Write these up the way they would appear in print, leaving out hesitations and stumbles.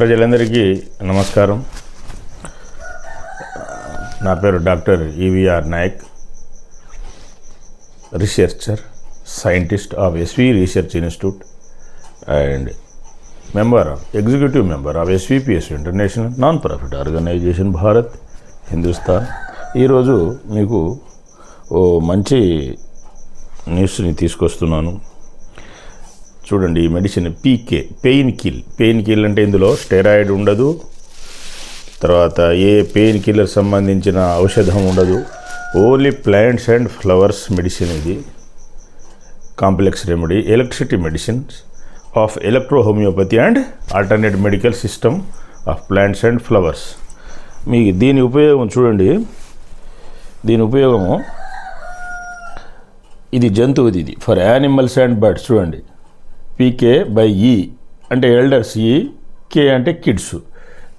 ప్రజలందరికీ నమస్కారం. నా పేరు doctor EVR Nayak, researcher, scientist of SV research institute and executive member of SVPS international non profit organisation Bharat Hindustan. ఈరోజు మీకు ఓ మంచి న్యూస్ని తీసుకొస్తున్నాను. చూడండి, ఈ మెడిసిన్ పీకే పెయిన్ కిల్ అంటే ఇందులో స్టెరాయిడ్ ఉండదు, తర్వాత ఏ పెయిన్ కిల్లర్ సంబంధించిన ఔషధం ఉండదు. Only plants and flowers medicine. ఇది complex remedy, electricity medicines of electro homeopathy and alternate medical system of plants and flowers. మీ దీని ఉపయోగం చూడండి. దీని ఉపయోగము ఇది జంతువుది, ఇది ఫర్ యానిమల్స్ అండ్ బర్డ్స్. చూడండి, పీకే బై ఈ అంటే ఎల్డర్స్, ఈ కే అంటే కిడ్స్.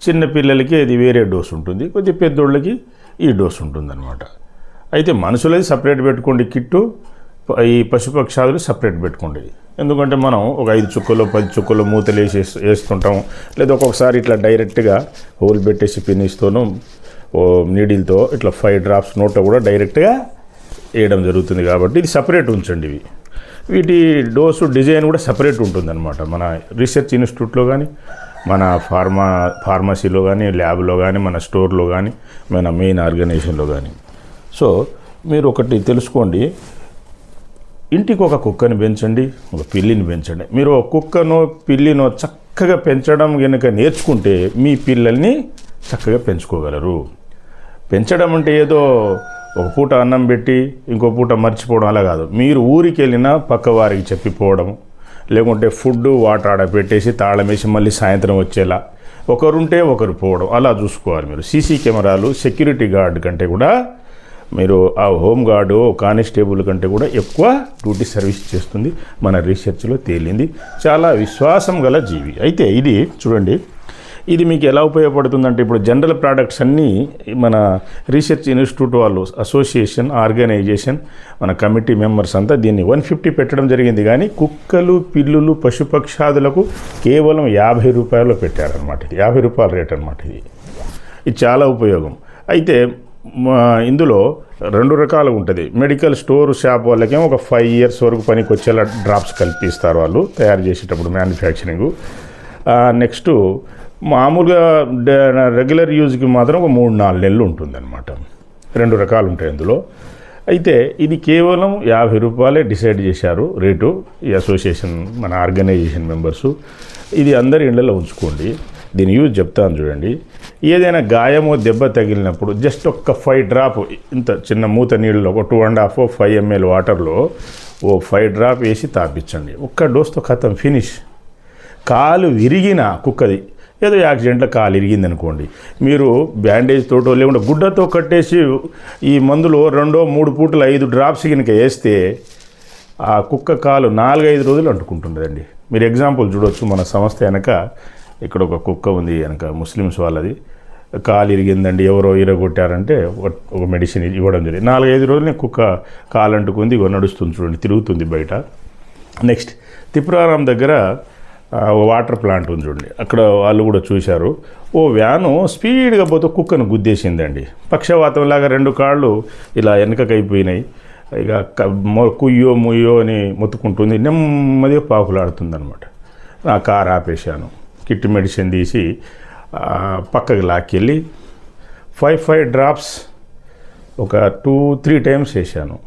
చిన్న పిల్లలకి అది వేరే డోస్ ఉంటుంది, కొద్ది పెద్దోళ్ళకి ఈ డోస్ ఉంటుందన్నమాట. అయితే మనుషులది సపరేట్ పెట్టుకోండి కిట్టు, ఈ పశుపక్షాదులు సపరేట్ పెట్టుకోండి. ఎందుకంటే మనం ఒక 5 చుక్కలు 10 చుక్కలు మూతలు వేస్తుంటాం, లేదా ఒక్కొక్కసారి ఇట్లా డైరెక్ట్గా హోల్ పెట్టేసి పిన్నిస్తోనూ నీడిల్తో ఇట్లా 5 డ్రాప్స్ నోట్లో కూడా డైరెక్ట్గా వేయడం జరుగుతుంది. కాబట్టి ఇది సపరేట్ ఉంచండి. వీటి డోసు డిజైన్ కూడా సపరేట్ ఉంటుందన్నమాట. మన రీసెర్చ్ ఇన్స్టిట్యూట్లో కానీ, మన ఫార్మసీలో కానీ, ల్యాబ్లో కానీ, మన స్టోర్లో కానీ, మన మెయిన్ ఆర్గనైజేషన్లో కానీ. సో మీరు ఒకటి తెలుసుకోండి, ఇంటికి ఒక కుక్కని పెంచండి, ఒక పిల్లిని పెంచండి. మీరు ఒక కుక్కనో పిల్లినో చక్కగా పెంచడం కనుక నేర్చుకుంటే మీ పిల్లల్ని చక్కగా పెంచుకోగలరు. పెంచడం అంటే ఏదో ఒక పూట అన్నం పెట్టి ఇంకో పూట మర్చిపోవడం అలా కాదు. మీరు ఊరికి వెళ్ళినా పక్క వారికి చెప్పిపోవడం, లేకుంటే ఫుడ్ వాటర్ ఆడ పెట్టేసి తాళం వేసి మళ్ళీ సాయంత్రం వచ్చేలా ఒకరుంటే ఒకరు పోవడం, అలా చూసుకోవాలి. మీరు సీసీ కెమెరాలు సెక్యూరిటీ గార్డ్ కంటే కూడా, మీరు ఆ హోమ్ గార్డు కానిస్టేబుల్ కంటే కూడా ఎక్కువ డ్యూటీ సర్వీస్ చేస్తుంది. మన రీసెర్చ్లో తేలింది. చాలా విశ్వాసం గల జీవి. అయితే ఇది చూడండి, ఇది మీకు ఎలా ఉపయోగపడుతుందంటే, ఇప్పుడు జనరల్ ప్రోడక్ట్స్ అన్నీ మన రీసెర్చ్ ఇన్స్టిట్యూట్ వాళ్ళు, అసోసియేషన్, ఆర్గనైజేషన్, మన కమిటీ మెంబర్స్ అంతా దీన్ని 150 పెట్టడం జరిగింది. కానీ కుక్కలు, పిల్లులు, పశుపక్షాదులకు కేవలం 50 రూపాయలు పెట్టారనమాట. ఇది 50 రూపాయల రేట్ అనమాట. ఇది చాలా ఉపయోగం. అయితే ఇందులో 2 రకాలుగా ఉంటుంది. మెడికల్ స్టోర్ షాప్ వాళ్ళకేమో ఒక 5 years వరకు పనికి వచ్చేలా డ్రాప్స్ కల్పిస్తారు వాళ్ళు తయారు చేసేటప్పుడు, మ్యానుఫ్యాక్చరింగు. నెక్స్ట్ మామూలుగా రెగ్యులర్ యూజ్కి మాత్రం ఒక 3-4 నెలలు ఉంటుందన్నమాట. 2 రకాలు ఉంటాయి అందులో. అయితే ఇది కేవలం 50 రూపాయలే డిసైడ్ చేశారు రేటు ఈ అసోసియేషన్, మన ఆర్గనైజేషన్ మెంబర్సు. ఇది అందరి ఇళ్లలో ఉంచుకోండి. దీని యూజ్ చెప్తాను చూడండి. ఏదైనా గాయమో దెబ్బ తగిలినప్పుడు జస్ట్ ఒక్క 5 డ్రాప్, ఇంత చిన్న మూత నీళ్ళలో ఒక 2.5 5 ml వాటర్లో ఓ 5 డ్రాప్ వేసి తాపించండి. ఒక్క డోస్తో ఖతం, ఫినిష్. కాలు విరిగిన కుక్కది, ఏదో యాక్సిడెంట్లో కాలు ఇరిగింది అనుకోండి, మీరు బ్యాండేజ్ తోటో లేకుండా గుడ్డతో కట్టేసి ఈ మందులో 2-3 పూటలు 5 డ్రాప్స్ కనుక వేస్తే ఆ కుక్క కాలు 4-5 రోజులు అంటుకుంటుందండి. మీరు ఎగ్జాంపుల్ చూడవచ్చు. మన సంస్థ వెనక ఇక్కడ ఒక కుక్క ఉంది, వెనక ముస్లిమ్స్ వాళ్ళది. కాలు ఇరిగిందండి, ఎవరో ఇరగొట్టారంటే ఒక మెడిసిన్ ఇవ్వడం జరిగింది. 4-5 రోజులనే కుక్క కాలు అంటుకుంది, నడుస్తుంది చూడండి, తిరుగుతుంది బయట. నెక్స్ట్ తిప్రారాం దగ్గర వాటర్ ప్లాంట్ ఉంది చూడండి, అక్కడ వాళ్ళు కూడా చూశారు. ఓ వ్యాను స్పీడ్గా పోతే కుక్కను గుద్దేసిందండి. పక్షవాతంలాగా 2 కాళ్ళు ఇలా వెనకకైపోయినాయి. ఇక కుయ్యో ముయ్యో అని మొత్తుకుంటుంది, నెమ్మదిగా పాకులాడుతుంది అనమాట. నా కారు ఆపేశాను, కిట్ మెడిసిన్ తీసి పక్కకి లాక్కెళ్ళి 5 డ్రాప్స్ ఒక 2-3 టైమ్స్ వేసాను.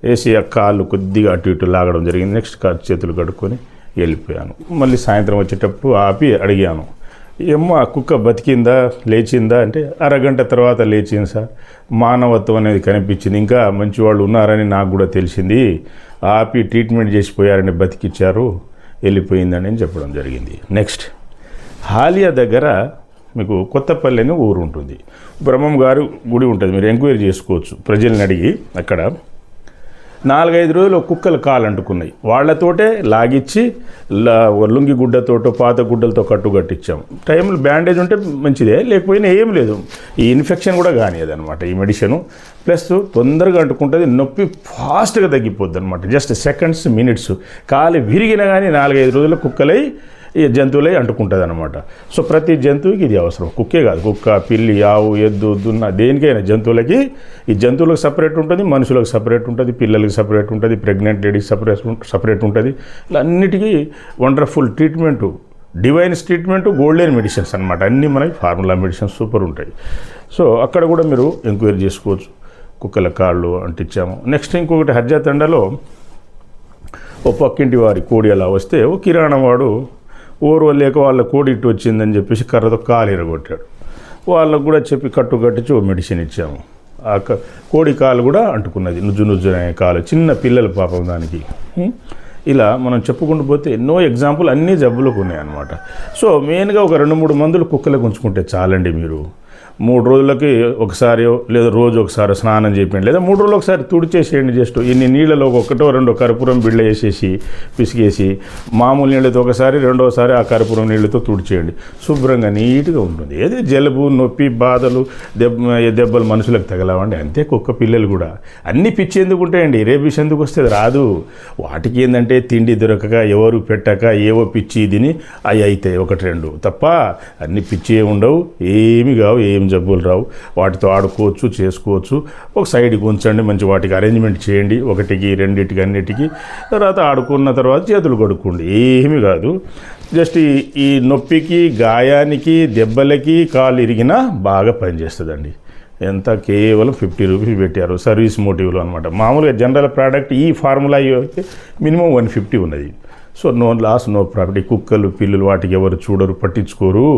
వేసి ఆ కాళ్ళు కొద్దిగా అటు ఇటు లాగడం జరిగింది. నెక్స్ట్ చేతులు కడుక్కొని వెళ్ళిపోయాను. మళ్ళీ సాయంత్రం వచ్చేటప్పుడు ఆపి అడిగాను, ఏమో ఆ కుక్క బతికిందా, లేచిందా అంటే, అరగంట తర్వాత లేచింది సార్, మానవత్వం అనేది కనిపించింది, ఇంకా మంచి వాళ్ళు ఉన్నారని నాకు కూడా తెలిసింది, ఆపి ట్రీట్మెంట్ చేసిపోయారని బతికిచ్చారు, వెళ్ళిపోయిందని చెప్పడం జరిగింది. నెక్స్ట్ హాలియా దగ్గర మీకు కొత్తపల్లి అని ఊరు ఉంటుంది, బ్రహ్మం గారు గుడి ఉంటుంది. మీరు ఎంక్వైరీ చేసుకోవచ్చు ప్రజల్ని అడిగి. అక్కడ 4-5 రోజులు కుక్కలు కాలు అంటుకున్నాయి. వాళ్లతోటే లాగిచ్చి లుంగి గుడ్డతోటో పాత గుడ్డలతో కట్టించాం. టైంలో బ్యాండేజ్ ఉంటే మంచిదే, లేకపోయినా ఏం లేదు. ఈ ఇన్ఫెక్షన్ కూడా కానిది అనమాట ఈ మెడిసిన్. ప్లస్ తొందరగా అంటుకుంటుంది, నొప్పి ఫాస్ట్గా తగ్గిపోద్ది అనమాట. Just seconds, minutes. కాలు విరిగినా కానీ 4-5 రోజుల కుక్కలై ఈ జంతువులే అంటుకుంటుంది అనమాట. సో ప్రతి జంతువుకి ఇది అవసరం. కుక్కే కాదు, కుక్క, పిల్లి, ఆవు, ఎద్దు, దున్న, దేనికైనా జంతువులకి ఈ జంతువులకు సపరేట్ ఉంటుంది, మనుషులకు సపరేట్ ఉంటుంది, పిల్లలకి సపరేట్ ఉంటుంది, ప్రెగ్నెంట్ లేడీకి సపరేట్ ఉంటుంది. ఇలా అన్నిటికీ wonderful treatment, divines treatment, golden medicines అనమాట. అన్నీ మనకి ఫార్ములా మెడిసిన్స్ సూపర్ ఉంటాయి. సో అక్కడ కూడా మీరు ఎంక్వైరీ చేసుకోవచ్చు. కుక్కల కాళ్ళు అంటించాము. నెక్స్ట్ ఇంకొకటి హర్జాతండలో ఓ పక్కింటి వారి కోడి అలా వస్తే ఓ కిరాణం వాడు ఓర్వలేక వాళ్ళ కోడి ఇటు వచ్చిందని చెప్పేసి కర్రతో కాలు ఎరగొట్టాడు. వాళ్ళకు కూడా చెప్పి కట్టించి ఓ మెడిసిన్ ఇచ్చాము. ఆ కోడి కాలు కూడా అంటుకున్నది, నుజ్జు అనే కాలు, చిన్న పిల్లల పాపం దానికి. ఇలా మనం చెప్పుకుంటూ పోతే ఎన్నో ఎగ్జాంపుల్ అన్ని జబ్బులకు ఉన్నాయన్నమాట. సో మెయిన్గా ఒక 2-3 మందులు కుక్కలకు ఉంచుకుంటే చాలండి. మీరు 3 రోజులకి ఒకసారి లేదా రోజు ఒకసారి స్నానం చేయండి, లేదా 3 రోజులు ఒకసారి తుడిచేసేయండి. జస్ట్ ఇన్ని నీళ్ళలో 1-2 కర్పూరం బిళ్ళ వేసేసి పిసికేసి మామూలు నీళ్ళతో ఒకసారి, రెండోసారి ఆ కర్పూరం నీళ్ళతో తుడిచేయండి. శుభ్రంగా నీట్గా ఉంటుంది. ఏది జలుబు, నొప్పి, బాధలు, దెబ్బలు మనుషులకు తగలవండి. అంతే కుక్క పిల్లలు కూడా. అన్నీ పిచ్చి ఎందుకు ఉంటాయండి, రేబీస్ ఎందుకు వస్తుంది? రాదు. వాటికి ఏంటంటే తిండి దొరకక, ఎవరు పెట్టక, ఏవో పిచ్చి తిని అవి అవుతాయి 1-2 తప్ప. అన్ని పిచ్చి ఉండవు, ఏమి కావు, ఏం జబ్బులు రావు. వాటితో ఆడుకోవచ్చు, చేసుకోవచ్చు. ఒక సైడ్కి ఉంచండి, మంచి వాటికి అరేంజ్మెంట్ చేయండి, 1కి 2కి అన్నిటికీ. తర్వాత ఆడుకున్న తర్వాత చేతులు కడుక్కోండి, ఏమీ కాదు. జస్ట్ ఈ నొప్పికి, గాయానికి, దెబ్బలకి కాలు ఇరిగినా బాగా పనిచేస్తుందండి. ఎంత కేవలం 50 రూపీస్ పెట్టారు, సర్వీస్ మోటివ్లో అనమాట. మామూలుగా జనరల్ ప్రోడక్ట్ ఈ ఫార్ములా అయితే మినిమం 150 ఉన్నది. So no loss, no profit. కుక్కలు, పిల్లులు వాటికి ఎవరు చూడరు, పట్టించుకోరు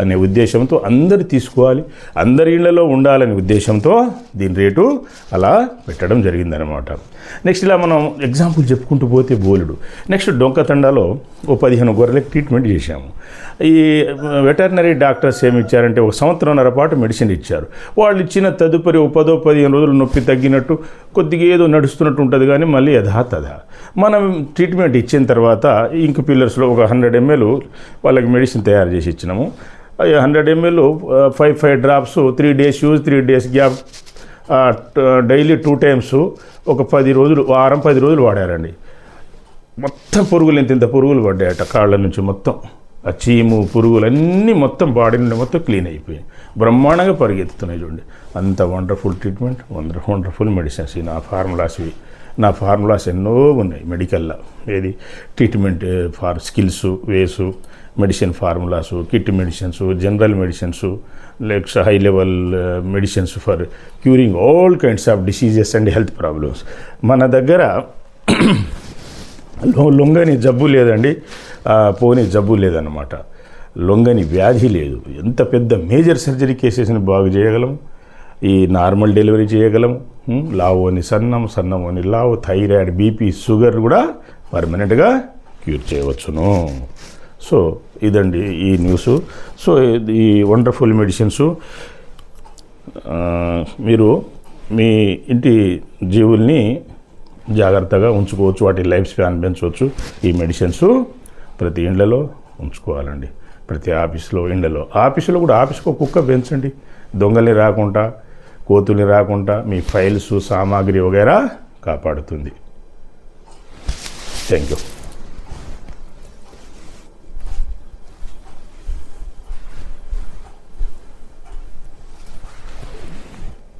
అనే ఉద్దేశంతో అందరు తీసుకోవాలి, అందరి ఇళ్లలో ఉండాలనే ఉద్దేశంతో దీని రేటు అలా పెట్టడం జరిగిందనమాట. నెక్స్ట్ ఇలా మనం ఎగ్జాంపుల్ చెప్పుకుంటూ పోతే బోలుడు. నెక్స్ట్ డొంకతండాలో ఓ 15 గొర్రెలకు ట్రీట్మెంట్ చేశాము. ఈ వెటర్నరీ డాక్టర్స్ ఏమి ఇచ్చారంటే 1 సంవత్సరంన్నర పాటు మెడిసిన్ ఇచ్చారు. వాళ్ళు ఇచ్చిన తదుపరి 10-15 రోజులు నొప్పి తగ్గినట్టు కొద్దిగా ఏదో నడుస్తున్నట్టు ఉంటుంది, కానీ మళ్ళీ యథాతథా. మనం ట్రీట్మెంట్ ఇచ్చిన తర్వాత ఇంక్ పిల్లర్స్లో ఒక 100 ml వాళ్ళకి మెడిసిన్ తయారు చేసి ఇచ్చినాము. 100 ml 5 drops 3 days use, 3 days gap, daily 2 times, ఒక 10 రోజులు, వారం 10 రోజులు వాడారండి. మొత్తం పురుగులు ఇంత పురుగులు పడ్డాయట కాళ్ళ నుంచి. మొత్తం ఆ చీము, పురుగులు అన్నీ మొత్తం బాడీ నుండి మొత్తం క్లీన్ అయిపోయాయి, బ్రహ్మాండంగా పరిగెత్తుతున్నాయి. చూడండి, అంత వండర్ఫుల్ ట్రీట్మెంట్, వండర్ఫుల్ మెడిసిన్స్. నా ఫార్ములాస్ ఎన్నో ఉన్నాయి మెడికల్లో. ఏది ట్రీట్మెంట్ ఫార్ స్కిల్స్, వేసు, medicine formulas, kit medicines, general medicines, like high level medicines for curing all kinds of diseases and health problems. మన దగ్గర లొంగని జబ్బు లేదండి, పోని జబ్బు లేదన్నమాట. లొంగని వ్యాధి లేదు. ఎంత పెద్ద మేజర్ సర్జరీ కేసెస్ని బాగు చేయగలం, ఈ నార్మల్ డెలివరీ చేయగలం. లావు అని సన్నం, సన్నం అని లావు, థైరాయిడ్, బీపీ, షుగర్ కూడా పర్మనెంట్గా క్యూర్ చేయవచ్చును. సో ఇదండి ఈ న్యూస్. సో ఈ వండర్ఫుల్ మెడిసిన్స్ మీరు మీ ఇంటి జీవుల్ని జాగ్రత్తగా ఉంచుకోవచ్చు, వాటి లైఫ్ స్పాన్ పెంచవచ్చు. ఈ మెడిసిన్స్ ప్రతి ఇండ్లలో ఉంచుకోవాలండి, ప్రతి ఆఫీస్లో, ఇండ్లలో. ఆఫీసులో కూడా ఆఫీస్కి కుక్క పెంచండి, దొంగల్ని రాకుండా, కోతుల్ని రాకుండా మీ ఫైల్స్, సామాగ్రి వగైరా కాపాడుతుంది. Thank you.